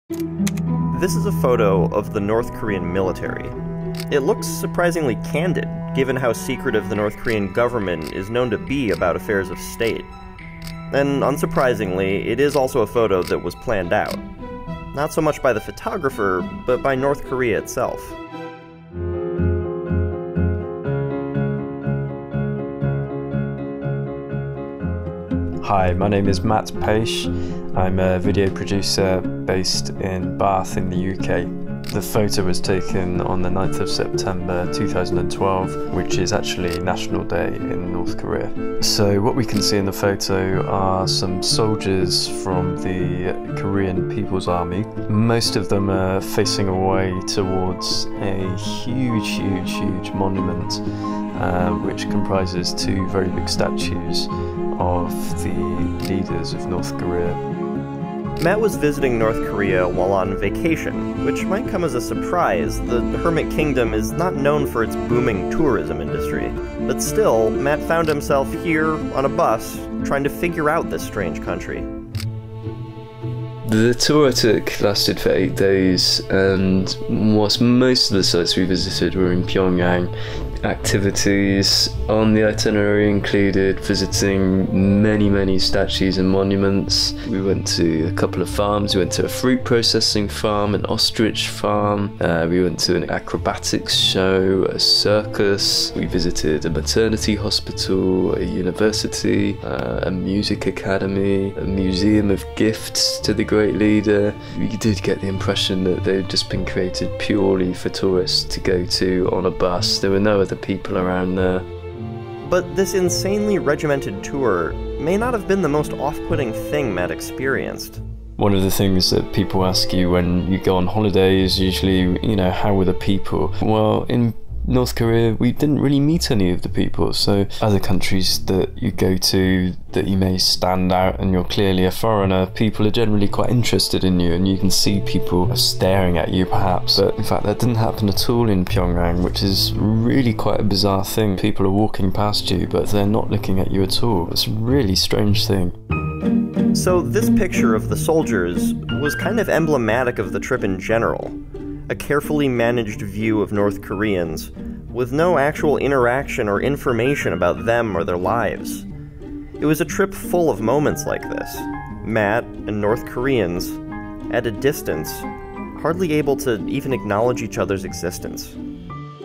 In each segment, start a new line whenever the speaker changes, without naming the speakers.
This is a photo of the North Korean military. It looks surprisingly candid, given how secretive the North Korean government is known to be about affairs of state. And unsurprisingly, it is also a photo that was planned out. Not so much by the photographer, but by North Korea itself.
Hi, my name is Matt Paish. I'm a video producer based in Bath in the UK. The photo was taken on the 9th of September 2012, which is actually National Day in North Korea. So what we can see in the photo are some soldiers from the Korean People's Army. Most of them are facing away towards a huge monument, which comprises two very big statues of the leaders of North Korea.
Matt was visiting North Korea while on vacation, which might come as a surprise. The Hermit Kingdom is not known for its booming tourism industry. But still, Matt found himself here on a bus, trying to figure out this strange country.
The tour I took lasted for 8 days, and whilst most of the sites we visited were in Pyongyang, activities on the itinerary included visiting many statues and monuments. We went to a couple of farms. We went to a fruit processing farm, an ostrich farm. We went to an acrobatics show, a circus. We visited a maternity hospital, a university, a music academy, a museum of gifts to the great leader. We did get the impression that they'd just been created purely for tourists to go to on a bus. There were no other people around there.
But this insanely regimented tour may not have been the most off-putting thing Matt experienced.
One of the things that people ask you when you go on holiday is usually, how were the people? Well, in North Korea, we didn't really meet any of the people, so other countries that you go to that you may stand out and you're clearly a foreigner, people are generally quite interested in you and you can see people staring at you perhaps. But in fact, that didn't happen at all in Pyongyang, which is really quite a bizarre thing. People are walking past you, but they're not looking at you at all. It's a really strange thing.
So this picture of the soldiers was kind of emblematic of the trip in general. A carefully managed view of North Koreans, with no actual interaction or information about them or their lives. It was a trip full of moments like this. Matt and North Koreans, at a distance, hardly able to even acknowledge each other's existence.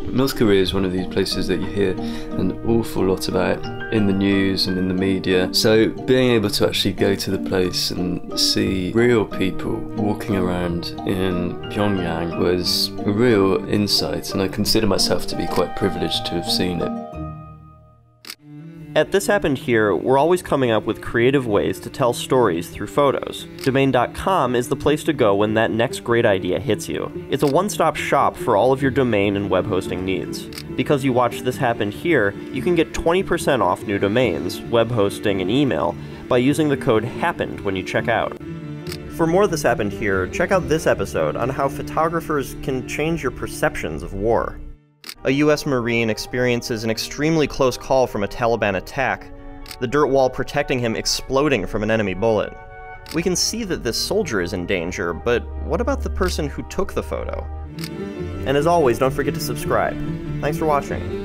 North Korea is one of these places that you hear an awful lot about in the news and in the media. So being able to actually go to the place and see real people walking around in Pyongyang was a real insight, and I consider myself to be quite privileged to have seen it.
At This Happened Here, we're always coming up with creative ways to tell stories through photos. Domain.com is the place to go when that next great idea hits you. It's a one-stop shop for all of your domain and web hosting needs. Because you watch This Happened Here, you can get 20% off new domains, web hosting, and email by using the code HAPPENED when you check out. For more This Happened Here, check out this episode on how photographers can change your perceptions of war. A US Marine experiences an extremely close call from a Taliban attack, the dirt wall protecting him exploding from an enemy bullet. We can see that this soldier is in danger, but what about the person who took the photo? And as always, don't forget to subscribe. Thanks for watching.